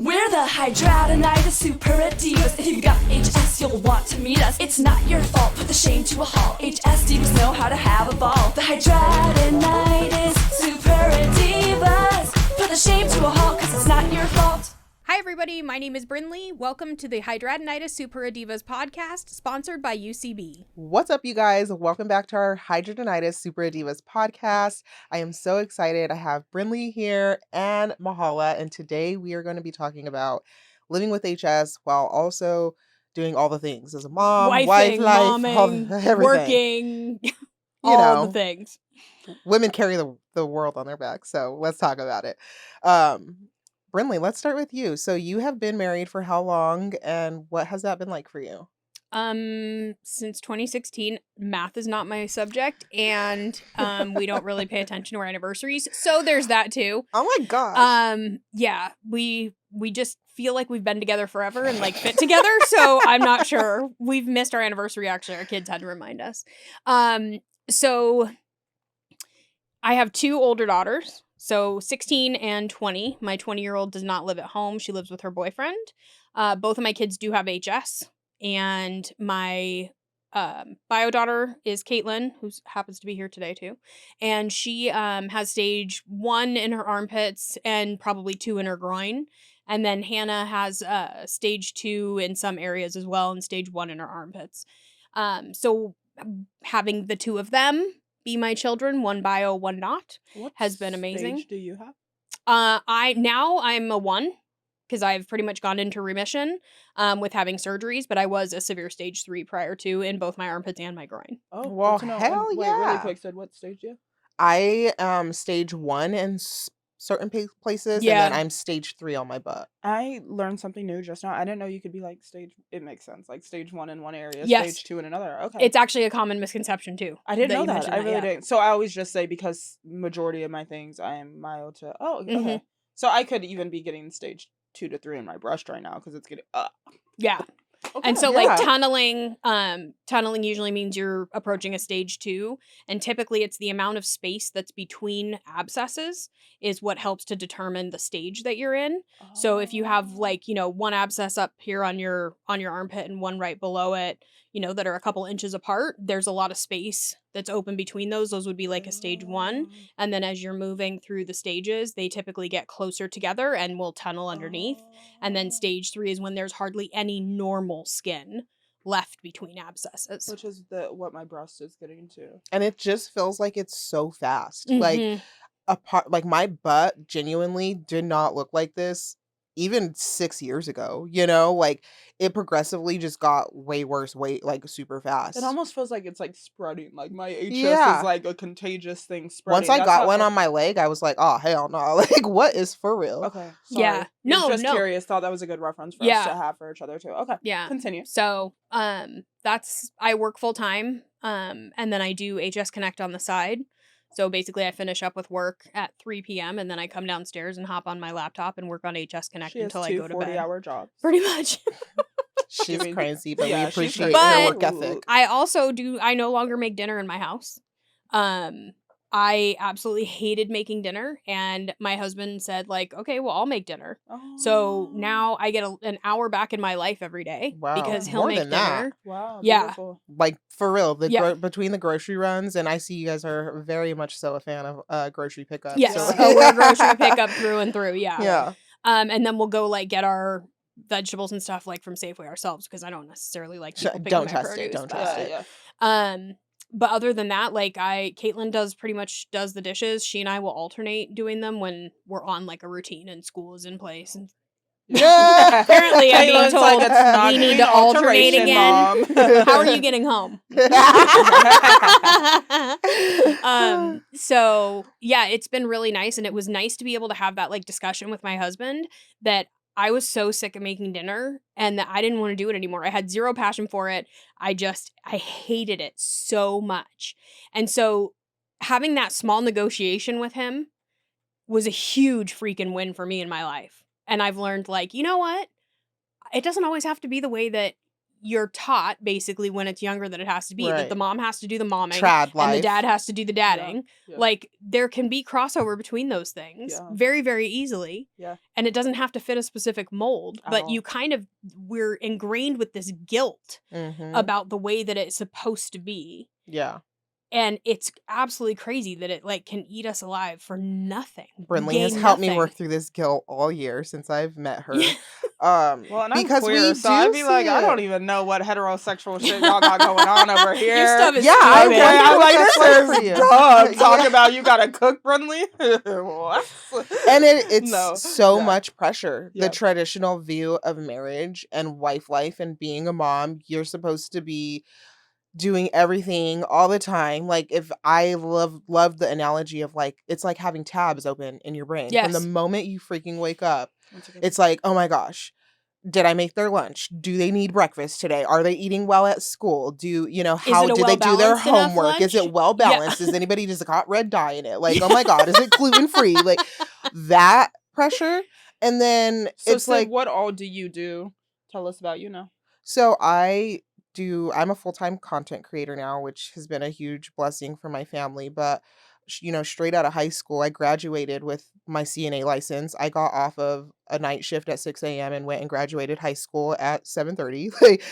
We're the Hidradenitis SuppuraDIVAS. If you've got HS, you'll want to meet us. It's not your fault, put the shame to a halt. HS divas know how to have a ball. The Hidradenitis SuppuraDIVAS. Put the shame to a halt, cause it's not your fault. Hi everybody, my name is Brinley. Welcome to the Hidradenitis SuppuraDIVAS podcast, sponsored by UCB. What's up, you guys? Welcome back to our Hidradenitis SuppuraDIVAS podcast. I am so excited. I have Brinley here and Mahala, and today we are going to be talking about living with HS while also doing all the things as a mom, wife, life, momming, everything. Working, the things. Women carry the world on their backs, so let's talk about it. Brinley, let's start with you. So you have been married for how long, and what has that been like for you? Since 2016. Math is not my subject, and we don't really pay attention to our anniversaries, so there's that too. Oh my gosh. Yeah, we just feel like we've been together forever and like fit together, so I'm not sure. We've missed our anniversary, actually. Our kids had to remind us. So I have two older daughters. So 16 and 20. My 20-year-old does not live at home. She lives with her boyfriend. Both of my kids do have HS. And my bio daughter is Caitlin, who happens to be here today too. And she has stage 1 in her armpits and probably 2 in her groin. And then Hannah has stage 2 in some areas as well and stage 1 in her armpits. So having the two of them be my children, one bio, one not, has been amazing. What stage do you have? I'm a 1 because I've pretty much gone into remission with having surgeries, but I was a severe stage 3 prior to in both my armpits and my groin. Oh, well, hell Wait, yeah. really quick, said what stage do you have? I am stage 1 in certain places, Yeah. and then I'm stage 3 on my butt. I learned something new just now. I didn't know you could be like it makes sense, like stage 1 in one area, Yes. stage 2 in another. Okay. It's actually a common misconception too. I didn't know you that. mentioned I really yeah. didn't. So I always just say because majority of my things I am mild to. Oh, okay. Mhm. So I could even be getting stage 2 to 3 in my breast right now because it's getting. Yeah. Okay. And so Yeah. like tunneling usually means you're approaching a stage 2, and typically it's the amount of space that's between abscesses is what helps to determine the stage that you're in. So if you have like, one abscess up here on your armpit and one right below it, that are a couple inches apart, there's a lot of space that's open between those. Those would be like a stage 1. And then as you're moving through the stages, they typically get closer together and will tunnel underneath. And then stage 3 is when there's hardly any normal skin left between abscesses. which is what my breast is getting to. And it just feels like it's so fast. Like my butt genuinely did not look like this even 6 years ago. Like it progressively just got way worse, like super fast. It almost feels like it's like spreading. Like my HS Yeah. is like a contagious thing spreading. Once I That's got how it one felt. on my leg, I was like, oh hell no. Like, what is for real? Okay. Sorry. Yeah. No, Just no. curious. Thought that was a good reference for Yeah. us to have for each other too. Okay. Yeah. Continue. So, I work full time, and then I do HS Connect on the side. So basically I finish up with work at 3 p.m. and then I come downstairs and hop on my laptop and work on HS Connect She has until I 2 go to bed. 40-hour jobs. Pretty much. She's Giving- crazy, but Yeah, we she's appreciate crazy. your work ethic. I also I no longer make dinner in my house. I absolutely hated making dinner, and my husband said like, okay, well, I'll make dinner. So now I get an hour back in my life every day Wow. because he'll More make than that. dinner. Wow. Yeah. Beautiful. Like for real, Yeah. between the grocery runs, and I see you guys are very much so a fan of grocery pickup. Yes, so- oh, we're grocery pickup through and through. Yeah. Yeah. And then we'll go like get our vegetables and stuff like from Safeway ourselves because I don't necessarily like people picking Don't my test produce, it. Don't but- test Yeah. it. Yeah. But other than that, like Caitlin does the dishes. She and I will alternate doing them when we're on like a routine and school is in place. And Yeah. apparently I'm being Caitlin's told like, "It's not we gonna need be to an alternate alteration, again. Mom." How are you getting home? So yeah, it's been really nice, and it was nice to be able to have that like discussion with my husband that I was so sick of making dinner and that I didn't want to do it anymore. I had zero passion for it. I hated it so much. And so having that small negotiation with him was a huge freaking win for me in my life. And I've learned like, you know what? It doesn't always have to be the way that you're taught basically when it's younger that it has to be that Right. the mom has to do the momming Trad and the life. dad has to do the dadding. Yeah. Like there can be crossover between those things Yeah. very, very easily. Yeah. And it doesn't have to fit a specific mold, At but all. you kind of, we're ingrained with this guilt Mhm. about the way that it's supposed to be. Yeah. And it's absolutely crazy that it like can eat us alive for nothing. Brinley has gain helped me nothing. work through this guilt all year since I've met her. Yeah. Well, and I'm because queer, we so do I'd be like, see I don't it. even know what heterosexual shit y'all got going on over here. Your stuff is Yeah, I stupid. wonder I'm what like, that's this like for is you. dumb. Talk Yeah. about you gotta cook, Brinley. What? And it's No. so Yeah. much pressure. The Yeah. traditional view of marriage and wife life and being a mom, you're supposed to be doing everything all the time. Like if I love the analogy of like it's like having tabs open in your brain. From the Yes. moment you freaking wake up, That's a good- it's like, oh my gosh, did I make their lunch? Do they need breakfast today? Are they eating well at school? Do it how a do they do their well-balanced enough homework? Is it lunch? well Yeah. balanced? Is anybody just got red dye in it? Like, oh my god, is it gluten free? Like that pressure. And then So, it's Sid, like, what all do you do? Tell us about you now. so I'm a full-time content creator now, which has been a huge blessing for my family. But straight out of high school, I graduated with my CNA license. I got off of a night shift at 6 a.m. and went and graduated high school at 7:30. Like,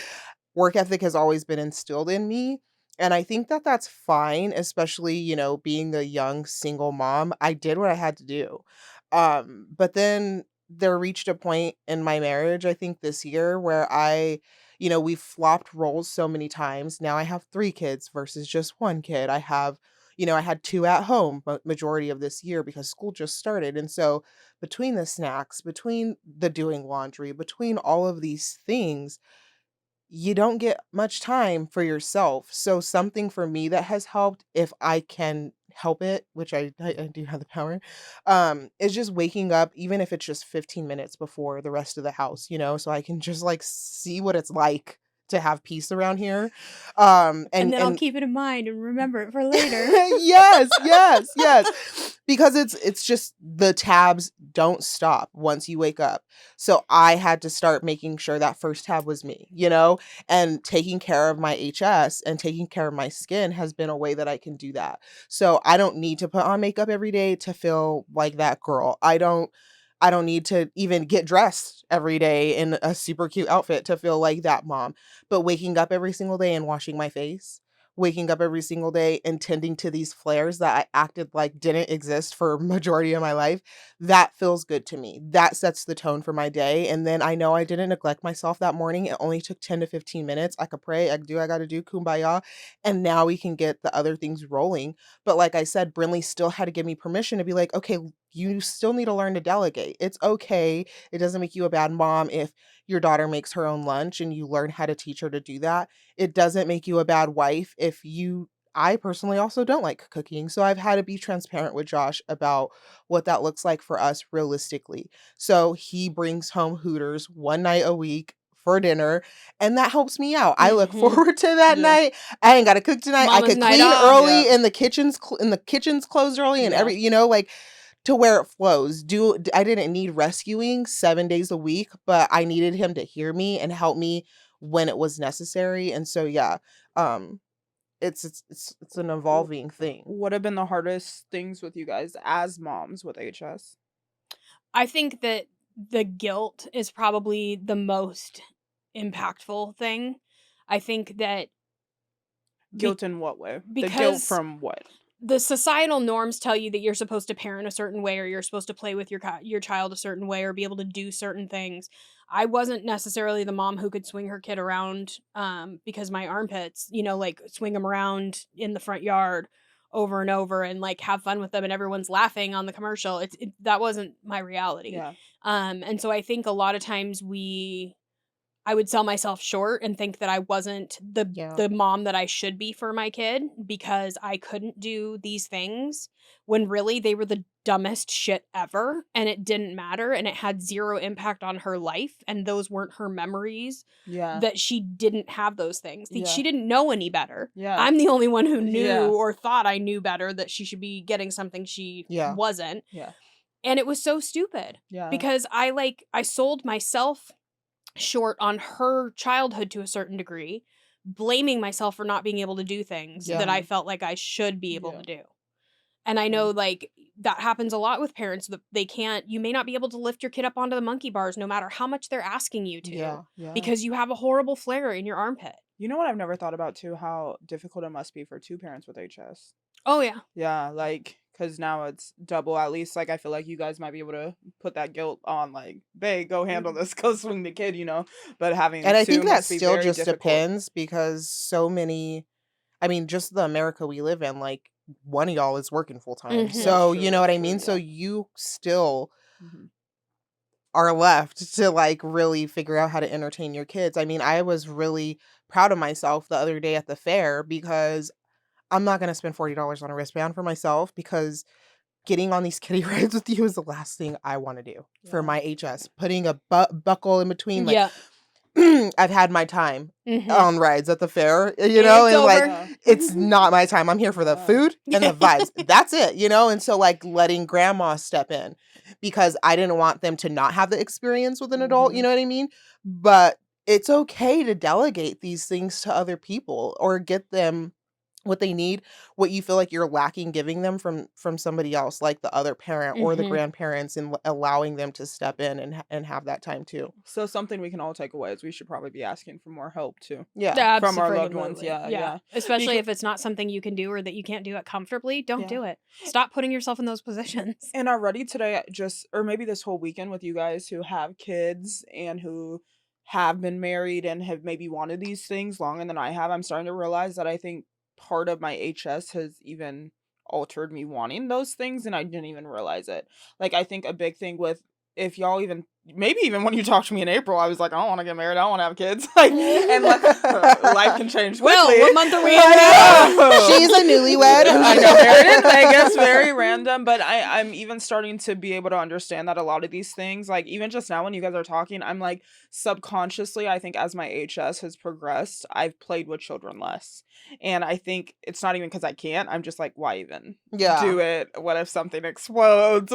work ethic has always been instilled in me. And I think that that's fine, especially, being a young single mom. I did what I had to do. But then there reached a point in my marriage, I think this year, where we flopped roles so many times. Now I have 3 kids versus just 1 kid. I had 2 at home majority of this year because school just started. And so between the snacks, between the doing laundry, between all of these things, you don't get much time for yourself. So something for me that has helped, if I can help it, which I do have the power, is just waking up, even if it's just 15 minutes before the rest of the house, so I can just like see what it's like to have peace around here. And then I'll And keep it in mind and remember it for later. yes. Because it's just the tabs don't stop once you wake up. So I had to start making sure that first tab was me, and taking care of my HS and taking care of my skin has been a way that I can do that. So I don't need to put on makeup every day to feel like that girl. I don't need to even get dressed every day in a super cute outfit to feel like that mom. But waking up every single day and washing my face, waking up every single day and tending to these flares that I acted like didn't exist for a majority of my life, that feels good to me. That sets the tone for my day. And then I know I didn't neglect myself that morning. It only took 10 to 15 minutes. I could pray, I could do what I got to do, kumbaya. And now we can get the other things rolling. But like I said, Brinley still had to give me permission to be like, okay, you still need to learn to delegate. It's okay. It doesn't make you a bad mom if your daughter makes her own lunch and you learn how to teach her to do that. It doesn't make you a bad wife if I personally also don't like cooking. So I've had to be transparent with Josh about what that looks like for us realistically. So he brings home Hooters one night a week for dinner, and that helps me out. I look Mhm. forward to that Yeah. night. I ain't got to cook tonight. I Mama's could night clean off. early Yeah. and the kitchen's closed early and Yeah. like to where it flows. I didn't need rescuing 7 days a week, but I needed him to hear me and help me when it was necessary. And so yeah, it's an evolving thing. What have been the hardest things with you guys as moms with HS? I think that the guilt is probably the most impactful thing. I think that Guilt in what way? The guilt because from what? the societal norms tell you that you're supposed to parent a certain way or you're supposed to play with your child a certain way or be able to do certain things. I wasn't necessarily the mom who could swing her kid around because my armpits, like swing them around in the front yard over and over and like have fun with them and everyone's laughing on the commercial. That wasn't my reality. Yeah. And so I think a lot of times I would sell myself short and think that I wasn't Yeah. the mom that I should be for my kid because I couldn't do these things when really they were the dumbest shit ever and it didn't matter and it had zero impact on her life and those weren't her memories Yeah. that she didn't have those things. Yeah. She didn't know any better. Yeah. I'm the only one who knew Yeah. or thought I knew better that she should be getting something she Yeah. wasn't. Yeah. And it was so stupid Yeah. because I sold myself short on her childhood to a certain degree, blaming myself for not being able to do things that I Yeah. felt like I should be able Yeah. to do. And I Yeah. know, like, that happens a lot with parents that you may not be able to lift your kid up onto the monkey bars no matter how much they're asking you to Yeah. Yeah. because you have a horrible flare in your armpit. You know what I've never thought about too? How difficult it must be for two parents with HS. Oh, yeah. Yeah, like, because now it's double. At least, like, I feel like you guys might be able to put that guilt on, like, babe, go handle this, go swing the kid, you know? But having And I two think that must be still very just difficult. depends because so many, I mean, just the America we live in, like one of y'all is working full time. Mhm. So, That's you true, know what that's I true, mean? So yeah. you still Mhm. are left to like really figure out how to entertain your kids. I mean, I was really proud of myself the other day at the fair because I'm not going to spend $40 on a wristband for myself because getting on these kiddie rides with you is the last thing I want to do for Yeah. my HS. Putting a buckle in between, like, Yeah. I've had my time Mhm. on rides at the fair, you know, It's and like, over. Yeah. it's not my time. I'm here for the Yeah. food and the vibes. That's it, you know? And so, like, letting grandma step in because I didn't want them to not have the experience with an adult, you Mhm. know what I mean? But it's okay to delegate these things to other people or get them what they need, what you feel like you're lacking giving them from somebody else, like the other parent or the Mhm. grandparents, and allowing them to step in and have that time too. So something we can all take away is we should probably be asking for more help too Yeah. from our loved ones. Abso-friggin-lutely. Yeah, yeah. Especially Becau- if it's not something you can do or that you can't do it comfortably, don't Yeah. do it. Stop putting yourself in those positions. And already today, or maybe this whole weekend with you guys who have kids and who have been married and have maybe wanted these things longer than I have, I'm starting to realize that I think part of my HS has even altered me wanting those things and I didn't even realize it. Like, I think a big thing with, if y'all even, maybe even when you talked to me in April, I was like, I don't want to get married, I don't want to have kids. Like, and life can change quickly. Well, what month are we in I now? know. She's a newlywed. I know, married in Vegas, very random, but I'm even starting to be able to understand that a lot of these things, like even just now when you guys are talking, I'm like subconsciously, I think as my HS has progressed, I've played with children less. And I think it's not even because I can't, I'm just like, why even Yeah. do it? What if something explodes?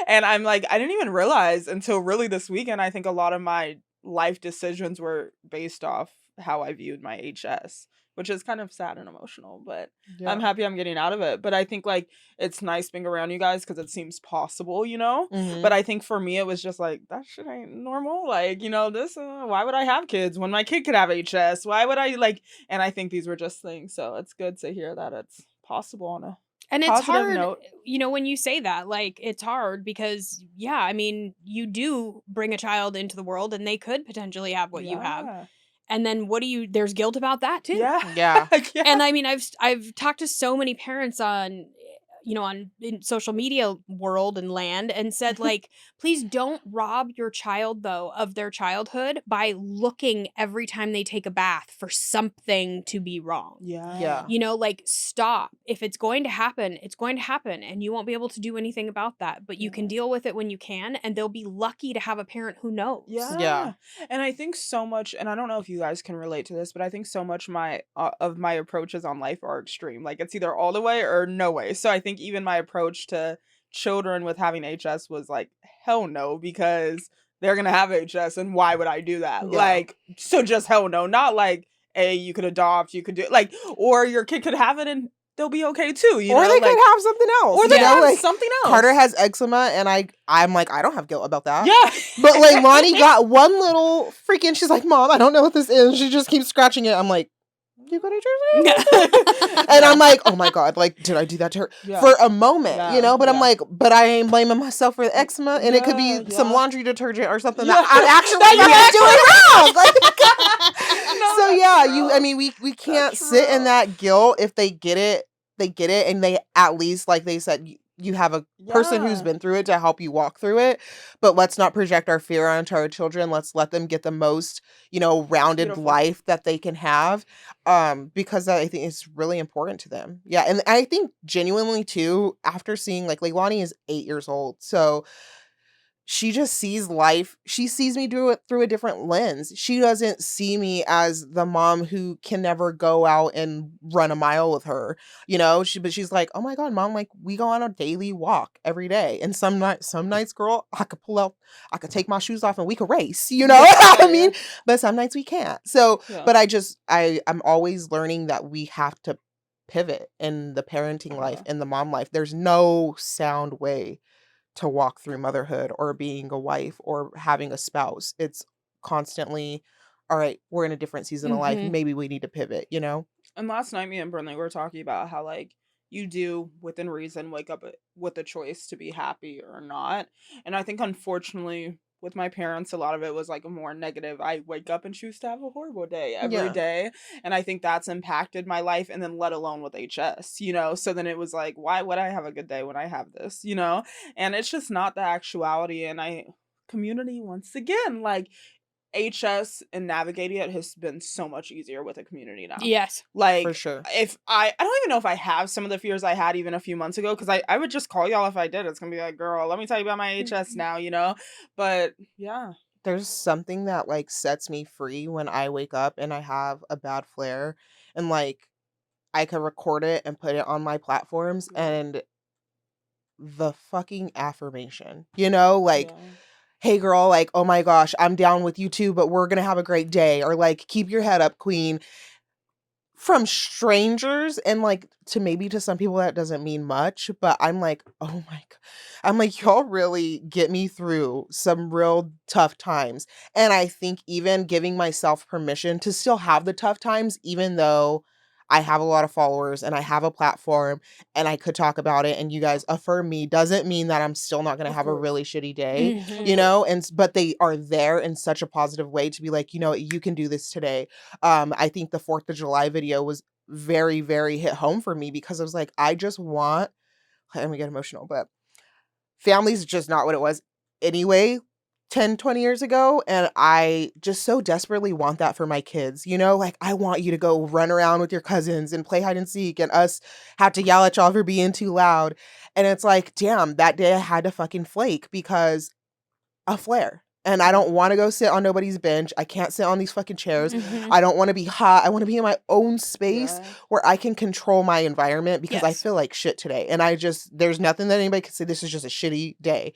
And I'm like, I didn't even realize until really this weekend, I think a lot of my life decisions were based off how I viewed my HS, which is kind of sad and emotional, but I'm happy I'm getting out of it. But I think like it's nice being around you guys because it seems possible, you know? Mhm. But I think for me, it was just like, that shit ain't normal. Like, you know, this, why would I have kids when my kid could have HS? Why would I like, and I think these were just things. So it's good to hear that it's possible on a And it's positive hard, note. you know, when you say that, like, it's hard because, yeah, I mean, you do bring a child into the world and they could potentially have what you have. Yeah. And then there's guilt about that too. Yeah. Yeah. Yeah. And I mean, I've talked to so many parents on, you know, in social media world and land and said, like, please don't rob your child though of their childhood by looking every time they take a bath for something to be wrong. Yeah. Yeah. You know, like, stop. If it's going to happen, it's going to happen and you won't be able to do anything about that, but you can Yeah. deal with it when you can, and they'll be lucky to have a parent who knows. Yeah. And I think so much, and I don't know if you guys can relate to this, but I think so much of my approaches on life are extreme. Like it's either all the way or no way. So I think even my approach to children with having HS was like, hell no, because they're gonna have HS and why would I do that? Yeah. Like, so just hell no. Not like, you could adopt, you could do like, or your kid could have it and they'll be okay too, you or know? they like, could have something else. or they you know? have Like, something else. Carter has eczema, and I'm like, I don't have guilt about that. Yeah. But like Lonnie got one little freaking, she's like, Mom, I don't know what this is. She just keeps scratching it. I'm like, you got it? And I'm like, oh my God, like, did I do that to her? Yeah. For a moment, Yeah, you know? But I'm yeah. like, but I ain't blaming myself for the eczema, and it could be Yeah, some yeah. laundry detergent or something Yeah. that I'm actually That not doing wrong. Like, No, so that's yeah, true. I mean, we can't That's sit in true. that guilt. If they get it, and they at least, like they said, you have a person who's Yeah. been through it to help you walk through it. But let's not project our fear onto our children. Let's let them get the most, you know, rounded Beautiful. life that they can have, because I think it's really important to them. Yeah, and I think genuinely too, after seeing like Leilani is 8 years old, so she just sees life. She sees me through a different lens. She doesn't see me as the mom who can never go out and run a mile with her, but she's like, oh my God, mom, like we go on a daily walk every day. And some nights, girl, I could take my shoes off and we could race, I mean, but some nights we can't. So, but I'm always learning that we have to pivot in the parenting life, in the mom life. There's no sound way to walk through motherhood or being a wife or having a spouse. It's constantly, all right, we're in a different season of life. Maybe we need to pivot, And last night, me and Brinley were talking about how, like, you do, within reason, wake up with a choice to be happy or not. And I think, unfortunately, with my parents, a lot of it was, like, a more negative. I wake up and choose to have a horrible day every day. And I think that's impacted my life, and then let alone with HS, So then it was like, why would I have a good day when I have this, And it's just not the actuality. And community, once again, like, HS and navigating it has been so much easier with a community now. Yes. Like, for sure. If I don't even know if I have some of the fears I had even a few months ago, because I would just call y'all if I did. It's gonna be like, girl, let me tell you about my HS now, But yeah. There's something that like sets me free when I wake up and I have a bad flare, and like I could record it and put it on my platforms, and the fucking affirmation, hey girl, like, oh my gosh, I'm down with you too, but we're gonna have a great day, or like, keep your head up, queen, from strangers. And like, to some people that doesn't mean much, but I'm like, oh my God, I'm like, y'all really get me through some real tough times. And I think even giving myself permission to still have the tough times, even though I have a lot of followers and I have a platform and I could talk about it and you guys affirm me, doesn't mean that I'm still not going to have a really shitty day, but they are there in such a positive way to be like, you can do this today. I think the 4th of July video was very, very hit home for me, because I was like, I just want, let me get emotional, but family's just not what it was anyway 10, 20 years ago. And I just so desperately want that for my kids, like, I want you to go run around with your cousins and play hide and seek, and us have to yell at y'all for being too loud. And it's like, damn, that day I had to fucking flake because a flare. And I don't want to go sit on nobody's bench. I can't sit on these fucking chairs. I don't want to be hot. I want to be in my own space where I can control my environment, because I feel like shit today. And there's nothing that anybody can say. This is just a shitty day.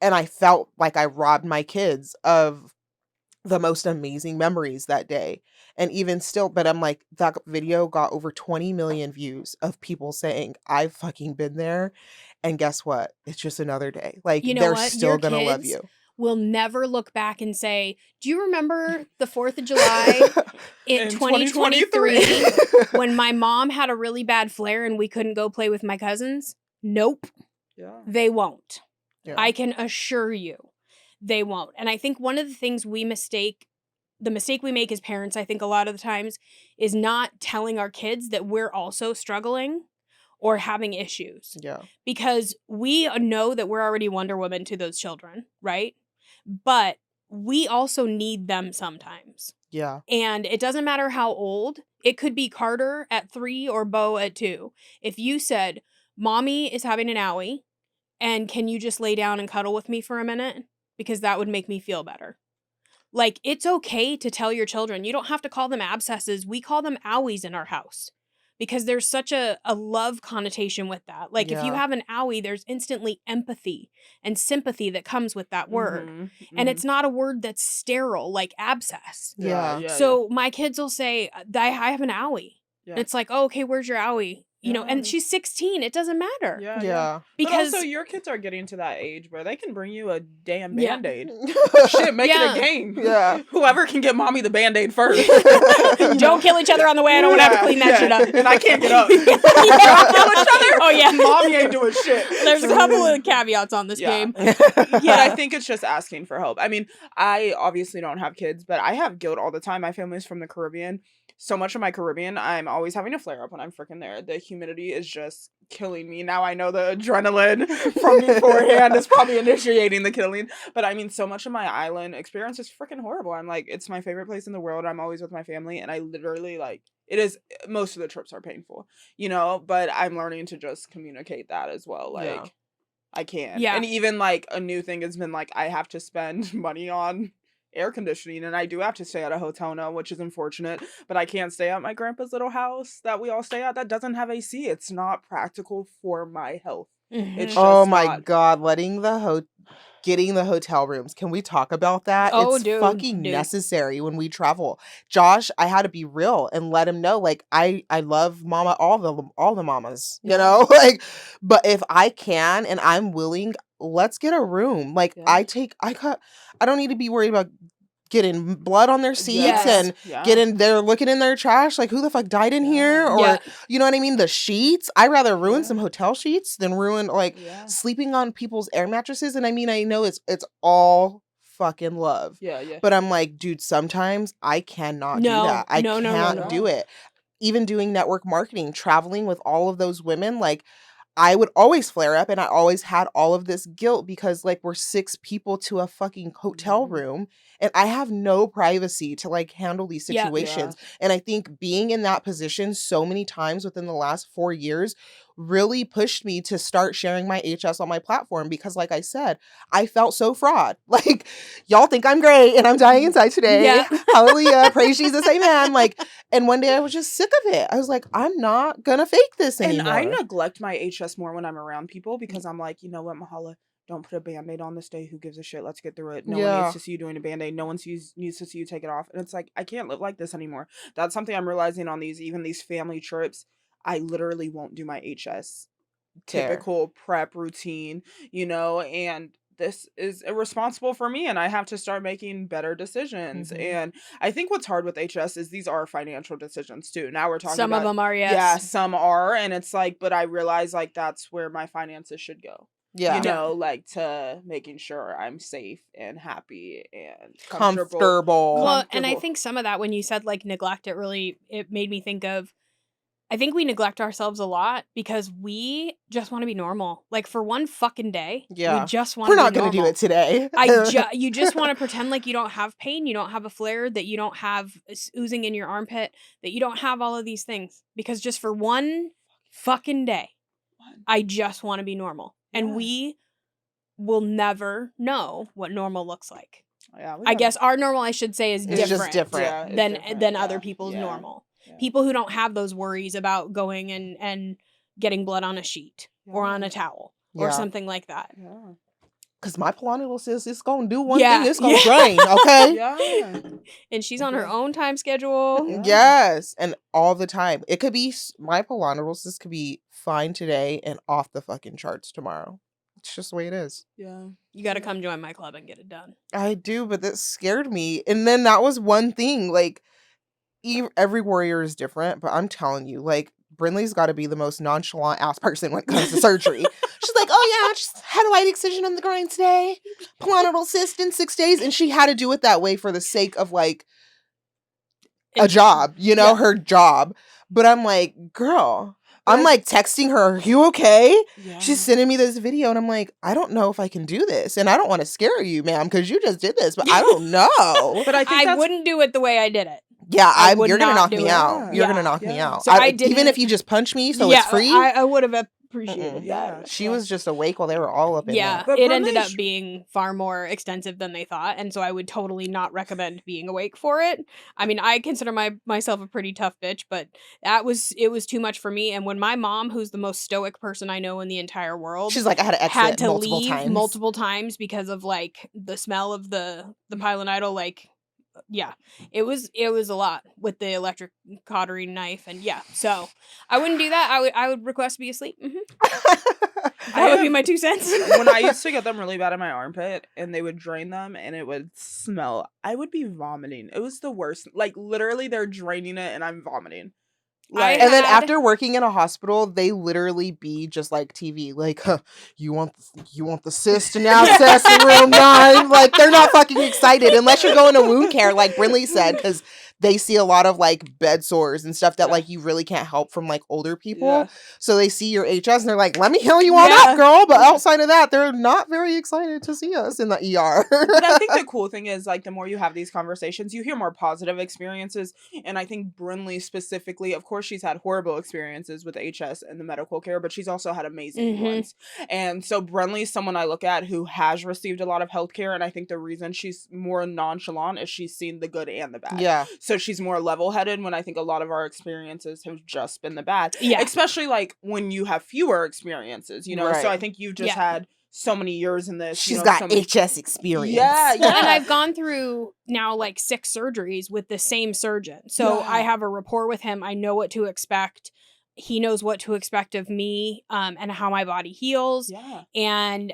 And I felt like I robbed my kids of the most amazing memories that day. And even still, but I'm like, that video got over 20 million views of people saying, I've fucking been there. And guess what? It's just another day. Like, they're still going to love you. Will never look back and say, do you remember the 4th of July in 2023 when my mom had a really bad flare and we couldn't go play with my cousins? Nope. Yeah. They won't. Yeah. I can assure you they won't. And I think one of the things the mistake we make as parents, I think a lot of the times, is not telling our kids that we're also struggling or having issues. Yeah. Because we know that we're already Wonder Woman to those children, right? But we also need them sometimes. Yeah. And it doesn't matter how old. It could be Carter at 3 or Bo at 2. If you said, Mommy is having an owie, and can you just lay down and cuddle with me for a minute? Because that would make me feel better. Like, it's okay to tell your children. You don't have to call them abscesses. We call them owies in our house. Because there's such a love connotation with that. Like, if you have an owie, there's instantly empathy and sympathy that comes with that word. And it's not a word that's sterile, like abscess. Yeah. So my kids will say, I have an owie. Yeah. And it's like, oh, okay, where's your owie? And she's 16. It doesn't matter. Yeah. Because but also, your kids are getting to that age where they can bring you a damn Yeah. Band-Aid. Shit, make it a game. Yeah. Whoever can get mommy the Band-Aid first. Don't kill each other on the way. I don't want to have to clean that shit up. And I can't get up. Don't kill each other. Oh, yeah. Mommy ain't doing shit. There's a couple of caveats on this game. But I think it's just asking for help. I mean, I obviously don't have kids, but I have guilt all the time. My family's from the Caribbean. So much of my Caribbean, I'm always having a flare up when I'm freaking there. The humidity is just killing me. Now I know the adrenaline from beforehand is probably initiating the killing. But I mean, so much of my island experience is freaking horrible. I'm like, it's my favorite place in the world. I'm always with my family. And I literally, like, it is, most of the trips are painful, but I'm learning to just communicate that as well. Like, I can't. Yeah. And even like a new thing has been like I have to spend money on air conditioning, and I do have to stay at a hotel now, which is unfortunate, but I can't stay at my grandpa's little house that we all stay at that doesn't have AC. It's not practical for my health. It's just Oh my not. God, getting the hotel rooms. Can we talk about that? Oh, It's dude, fucking dude. necessary when we travel. Josh, I had to be real and let him know, like, I love mama, all the mamas, you know? Like, but if I can and I'm willing, let's get a room. Like, Yeah. I don't need to be worried about getting blood on their seats Yes. and Yeah. getting there looking in their trash, like, who the fuck died in here? Or Yeah. you know what I mean? The sheets. I'd rather ruin Yeah. some hotel sheets than ruin like Yeah. sleeping on people's air mattresses. And I mean, I know it's all fucking love. Yeah, yeah. But I'm like, dude, sometimes I cannot do No, that. I no, no, no, can't no. do it. Even doing network marketing, traveling with all of those women, like, I would always flare up, and I always had all of this guilt because, like, we're 6 people to a fucking hotel room, and I have no privacy to, like, handle these Yeah. situations. And I think being in that position so many times within the last 4 years really pushed me to start sharing my HS on my platform because, like I said, I felt so fraud. Like, y'all think I'm great, and I'm dying inside today. Yeah. Hallelujah. Praise Jesus. Amen. Like, and one day I was just sick of it. I was like, I'm not gonna fake this And anymore. I neglect my HS more when I'm around people because I'm like, you know what, Mahala, don't put a Band-Aid on this day. Who gives a shit? Let's get through it. No one Yeah. needs to see you doing a Band-Aid. No one needs to see you take it off. And it's like, I can't live like this anymore. That's something I'm realizing on these family trips. I literally won't do my HS Care. typical prep routine, you know, and this is irresponsible for me, and I have to start making better decisions. Mhm. And I think what's hard with HS is these are financial decisions too. Now we're talking Some about of them are, yes. yeah, some are, and it's like, but I realize like that's where my finances should go. Yeah. You know, like to making sure I'm safe and happy and Comfortable. Well, and I comfortable. think some of that, when you said like neglect, it made me think of, I think we neglect ourselves a lot because we just want to be normal. Like, for one fucking day, Yeah. we just want We're to be not gonna do normal. it today. You just want to pretend like you don't have pain, you don't have a flare, that you don't have oozing in your armpit, that you don't have all of these things. Because just for one fucking day, I just want to be normal. And Yeah. we will never know what normal looks like. Yeah, we I gotta- guess our normal, I should say, is It's different, just different. Yeah, it's than different. than Yeah, other people's yeah, normal. yeah. People who don't have those worries about going and getting blood on a sheet or on a towel or Yeah. something like that. Yeah. Because my piranha says it's gonna do one Yeah, thing, it's gonna yeah. drain, okay? Yeah. And she's on her Yeah. own time schedule. Yeah. Yes, and all the time. It could be my polyneuralsis could be fine today and off the fucking charts tomorrow. It's just the way it is. Yeah. You got to come join my club and get it done. I do, but that scared me. And then that was one thing. Like, every warrior is different, but I'm telling you, like, Brinley's got to be the most nonchalant ass person when it comes to surgery. She's like, oh yeah, just had a white excision on the groin today, polyneal cyst in 6 days, and she had to do it that way for the sake of like a job, you know, Yeah. her job. But I'm like, girl, But I'm like texting her, are you okay? Yeah. She's sending me this video, and I'm like, I don't know if I can do this, and I don't want to scare you, ma'am, because you just did this, but I don't know. But I think I that's wouldn't do it the way I did it. Yeah, I would you're gonna not knock do me it. out. You're Yeah. gonna knock me Yeah. out. So I even didn't- if you just punch me, so yeah, it's free. I would have appreciated Yeah. that. She was just awake while they were all up in Yeah, there. But it ended Brinley up being far more extensive than they thought, and so I would totally not recommend being awake for it. I mean, I consider myself a pretty tough bitch, but it was too much for me. And when my mom, who's the most stoic person I know in the entire world, She's like, I had to exit had to multiple leave times. multiple times because of like the smell of the pilonidal, like, yeah, it was a lot with the electric cautery knife, and yeah, so I wouldn't do that. I would request to be asleep. That would be my 2 cents. When I used to get them really bad in my armpit and they would drain them and it would smell, I would be vomiting. It was the worst. Like, literally, they're draining it and I'm vomiting. Like, And then had- after working in a hospital, they literally be just like TV, like, huh, you want the cyst and abscess in room 9. Like, they're not fucking excited unless you're going to wound care, like Brinley said, because they see a lot of like bed sores and stuff that Yeah. like you really can't help from like older people. Yeah. So they see your HS and they're like, let me heal you on up, girl. But outside of that, they're not very excited to see us in the ER. But I think the cool thing is, like, the more you have these conversations, you hear more positive experiences. And I think Brinley specifically, of course, she's had horrible experiences with HS and the medical care, but she's also had amazing ones. And so Brinley's someone I look at who has received a lot of healthcare. And I think the reason she's more nonchalant is she's seen the good and the bad. Yeah. So she's more level-headed, when I think a lot of our experiences have just been the bad. Yeah. Especially, like, when you have fewer experiences, you know? Right. So I think you've just had so many years in this. She's got so many... HS experience. Yeah, Well, yeah. and I've gone through now like 6 surgeries with the same surgeon. So I have a rapport with him. I know what to expect. He knows what to expect of me, and how my body heals. Yeah. And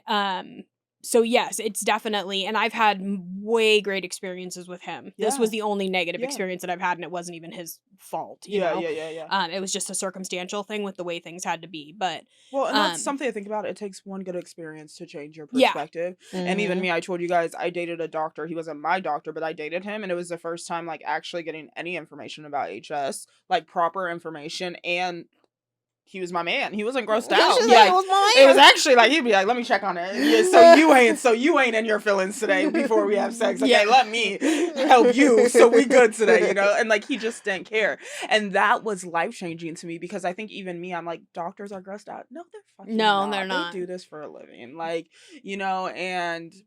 so yes, it's definitely, and I've had way great experiences with him. This was the only negative experience that I've had, and it wasn't even his fault. You know? Yeah. It was just a circumstantial thing with the way things had to be. But Well, and that's something to think about. It takes one good experience to change your perspective. And even me, I told you guys, I dated a doctor. He wasn't my doctor, but I dated him, and it was the first time like actually getting any information about HS, like proper information, and he was my man. He wasn't grossed out. Like, it was actually like, he'd be like, let me check on it. Yeah, so you ain't in your feelings today before we have sex. Okay, let me help you so we good today, you know? And like, he just didn't care. And that was life-changing to me, because I think even me, I'm like, doctors are grossed out. No, they're fucking not. They're not. They do this for a living. Like, you know,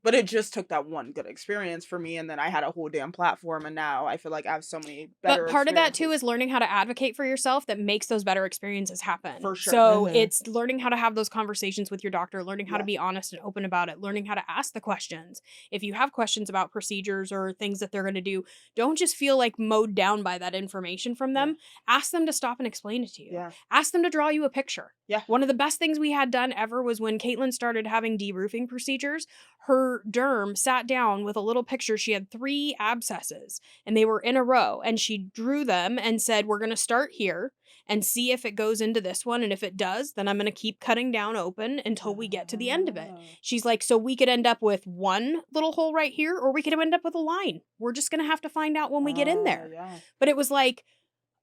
but it just took that one good experience for me. And then I had a whole damn platform, and now I feel like I have so many better But part of that too experiences. is learning how to advocate for yourself that makes those better experiences happen. For sure. So it's learning how to have those conversations with your doctor, learning how to Yeah. be honest and open about it, learning how to ask the questions. If you have questions about procedures or things that they're going to do, don't just feel like mowed down by that information from them. Ask them to stop and explain it to you. Yeah. Ask them to draw you a picture. Yeah. One of the best things we had done ever was when Caitlin started having deroofing procedures, her derm sat down with a little picture. She had 3 abscesses and they were in a row, and she drew them and said, we're going to start here and see if it goes into this one. And if it does, then I'm going to keep cutting down open until we get to the end of it. She's like, so we could end up with one little hole right here, or we could end up with a line. We're just going to have to find out when we get in there. Yeah. But it was like,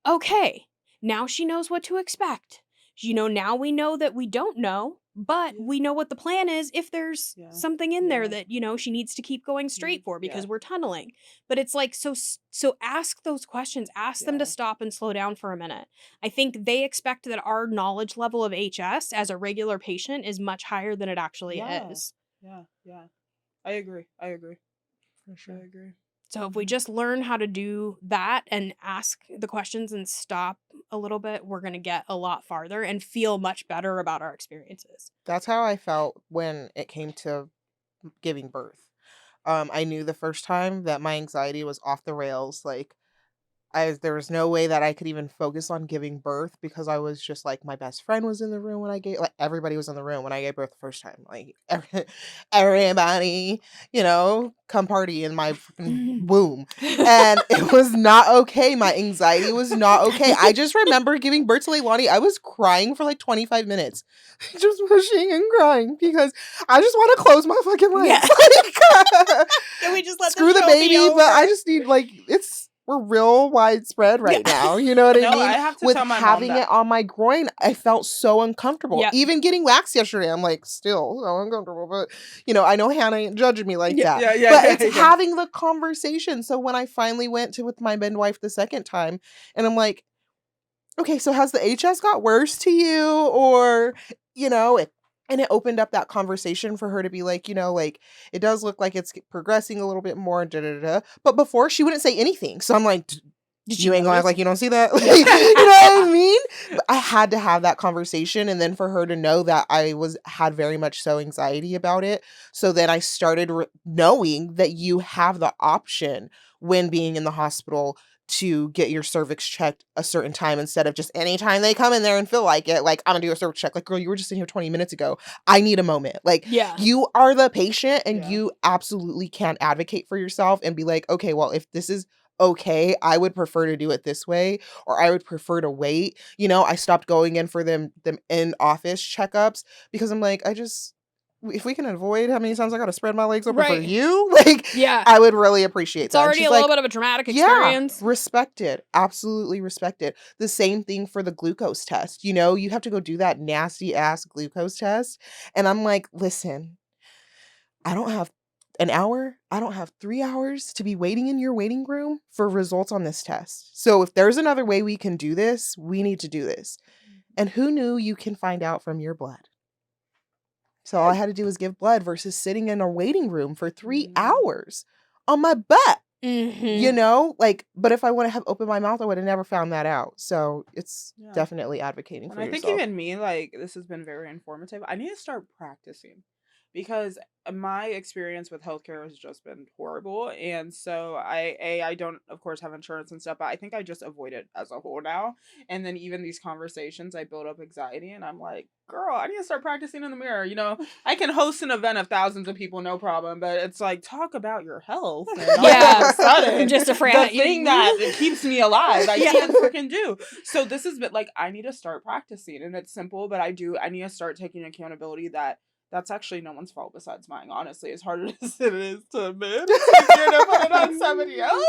okay, now she knows what to expect. You know, now we know that we don't know, but we know what the plan is if there's something in there that, you know, she needs to keep going straight for because we're tunneling. But it's like, so ask those questions. Ask them to stop and slow down for a minute. I think they expect that our knowledge level of HS as a regular patient is much higher than it actually is. Yeah. I agree. For sure. I agree. So if we just learn how to do that and ask the questions and stop a little bit, we're going to get a lot farther and feel much better about our experiences. That's how I felt when it came to giving birth. I knew the first time that my anxiety was off the rails. Like, there was no way that I could even focus on giving birth, because I was just like, my best friend was in the room when I gave, like, everybody was in the room when I gave birth the first time. Like, everybody, you know, come party in my fucking womb. And it was not okay. My anxiety was not okay. I just remember giving birth to Leilani. I was crying for like 25 minutes. Just pushing and crying because I just want to close my fucking legs. Yeah. Can we just let screw the show baby? be over? But I just need, like, we're real widespread right now. You know what I mean? I have to With tell my mom having that. it on my groin, I felt so uncomfortable. Yep. Even getting waxed yesterday, I'm like, still so uncomfortable. But, you know, I know Hannah ain't judging me like that. Yeah, but it's having the conversation. So when I finally went with my midwife the second time, and I'm like, okay, so has the HS got worse to you? Or, you know, and it opened up that conversation for her to be like, you know, like, it does look like it's progressing a little bit more, But before, she wouldn't say anything. So I'm like, you ain't gonna act like you don't see that? Like, you know what I mean? But I had to have that conversation, and then for her to know that I had very much so anxiety about it. So then I started knowing that you have the option when being in the hospital to get your cervix checked a certain time instead of just any time they come in there and feel like it. Like, I'm gonna do a cervix check. Like, girl, you were just in here 20 minutes ago. I need a moment. Like, you are the patient, and you absolutely can advocate for yourself and be like, okay, well, if this is okay, I would prefer to do it this way, or I would prefer to wait. You know, I stopped going in for them in office checkups because I'm like, if we can avoid how many times I got to spread my legs open for Right. you, like, Yeah. I would really appreciate It's that. And already she's a like, little bit of a traumatic yeah, experience. respected. Absolutely respected. The same thing for the glucose test. You know, you have to go do that nasty ass glucose test. And I'm like, listen, I don't have an hour. I don't have 3 hours to be waiting in your waiting room for results on this test. So if there's another way we can do this, we need to do this. And who knew you can find out from your blood? So all I had to do was give blood versus sitting in a waiting room for 3 hours on my butt. You know, like, but if I wouldn't have opened my mouth, I would have never found that out. So it's definitely advocating And for I think yourself. even me, like, this has been very informative. I need to start practicing because my experience with healthcare has just been horrible. And so I don't, of course, have insurance and stuff, but I think I just avoid it as a whole now. And then even these conversations, I build up anxiety and I'm like, girl, I need to start practicing in the mirror. You know, I can host an event of thousands of people, no problem. But it's like, talk about your health. And all of a sudden, Just a the thing that keeps me alive, I can't freaking do. So this has been like, I need to start practicing. And it's simple, but I need to start taking accountability that that's actually no one's fault besides mine. Honestly, as hard as it is to admit, it's easier to put it on somebody else.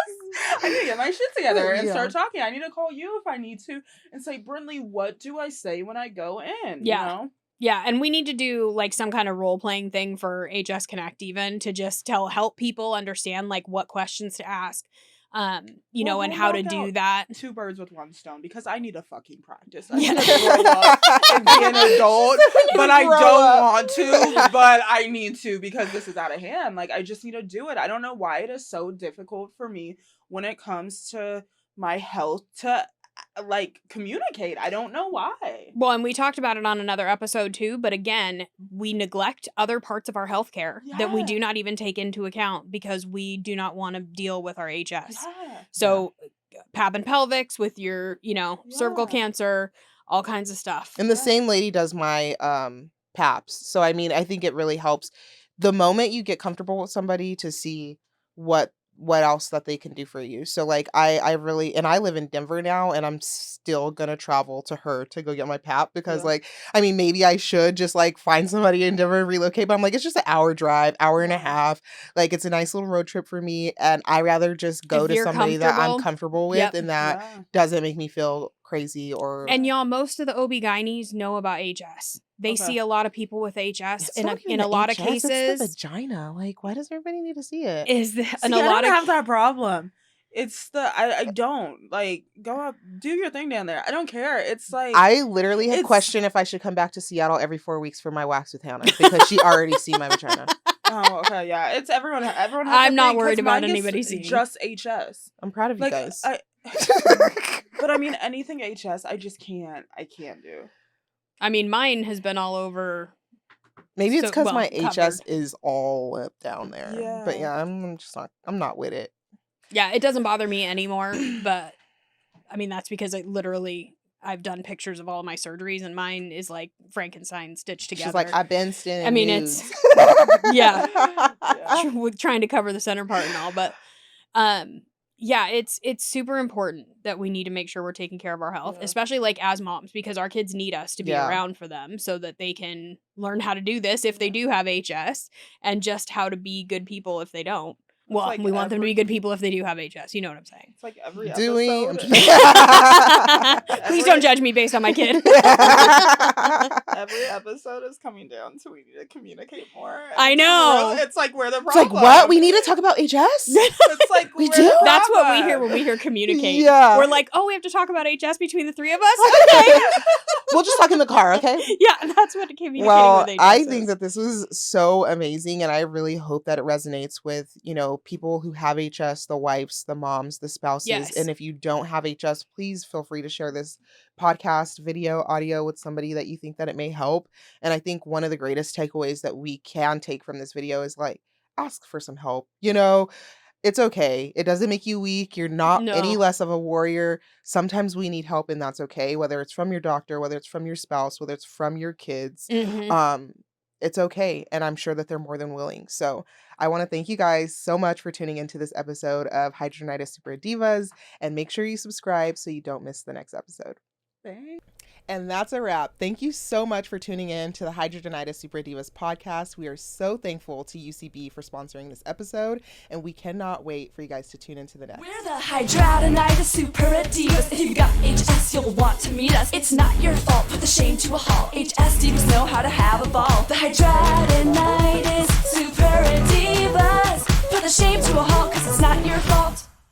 I need to get my shit together and start talking. I need to call you if I need to and say, Brindley, what do I say when I go in? Yeah. You know? Yeah, and we need to do like some kind of role playing thing for HS Connect even to just help people understand like what questions to ask. You know, and how to do that. 2 birds with 1 stone because I need to fucking practice. I need to grow up and be an adult, but I don't want to, but I need to because this is out of hand. Like, I just need to do it. I don't know why it is so difficult for me when it comes to my health to like communicate. I don't know why. Well, and we talked about it on another episode too, but again, we neglect other parts of our healthcare that we do not even take into account because we do not want to deal with our HS. So pap and pelvics with your, you know, cervical cancer, all kinds of stuff. And the same lady does my PAPs. So I mean, I think it really helps the moment you get comfortable with somebody to see what else that they can do for you. So like I really, and I live in Denver now and I'm still gonna travel to her to go get my PAP because like, I mean, maybe I should just like find somebody in Denver and relocate, but I'm like, it's just an hour drive, hour and a half. Like it's a nice little road trip for me. And I rather just go to somebody that I'm comfortable with and that doesn't make me feel crazy or. And y'all, most of the OB-GYNs know about HS. They see a lot of people with HS in a lot of cases. It's the vagina. Like, why does everybody need to see it? I don't have that problem. It's the I don't like go up, do your thing down there. I don't care. It's like I literally had questioned if I should come back to Seattle every 4 weeks for my wax with Hannah because she already see my vagina. Oh, okay, yeah. It's everyone. Everyone. Has I'm not worried about anybody seeing. Just HS. I'm proud of you guys. But I mean, anything HS, I just can't. I can't do. I mean, mine has been all over. Maybe it's because my covered. HS is all up down there. Yeah. But yeah, I'm not with it. Yeah, it doesn't bother me anymore. But I mean, that's because I've done pictures of all of my surgeries, and mine is like Frankenstein stitched together. She's like, I've been standing. I mean, it's with trying to cover the center part and all, but yeah, it's super important that we need to make sure we're taking care of our health, especially like as moms, because our kids need us to be around for them so that they can learn how to do this if they do have HS and just how to be good people if they don't. Well, like we want them to be good people if they do have HS. You know what I'm saying? It's like every episode. Please don't judge me based on my kid. Every episode is coming down to we need to communicate more. I know. It's like we're the problem. It's like, what? We need to talk about HS? It's like we do? That's what we hear when we hear communicate. Yeah. We're like, oh, we have to talk about HS between the 3 of us? Okay. We'll just talk in the car, okay? Yeah, that's what communicating with HS I is. think that this was so amazing, and I really hope that it resonates with, you know, people who have HS, the wives, the moms, the spouses. Yes. And if you don't have HS, please feel free to share this podcast, video, audio with somebody that you think that it may help. And I think one of the greatest takeaways that we can take from this video is like, ask for some help. You know, it's okay. It doesn't make you weak. You're not any less of a warrior. Sometimes we need help, and that's okay. Whether it's from your doctor, whether it's from your spouse, whether it's from your kids. It's okay. And I'm sure that they're more than willing. So I want to thank you guys so much for tuning into this episode of Hidradenitis SuppuraDIVAS, and make sure you subscribe so you don't miss the next episode. Thanks. And that's a wrap. Thank you so much for tuning in to the Hidradenitis SuppuraDIVAS podcast. We are so thankful to UCB for sponsoring this episode, and we cannot wait for you guys to tune into the next. We're the Hidradenitis SuppuraDIVAS. If you've got HS, you'll want to meet us. It's not your fault, put the shame to a halt. HS divas know how to have a ball. The Hidradenitis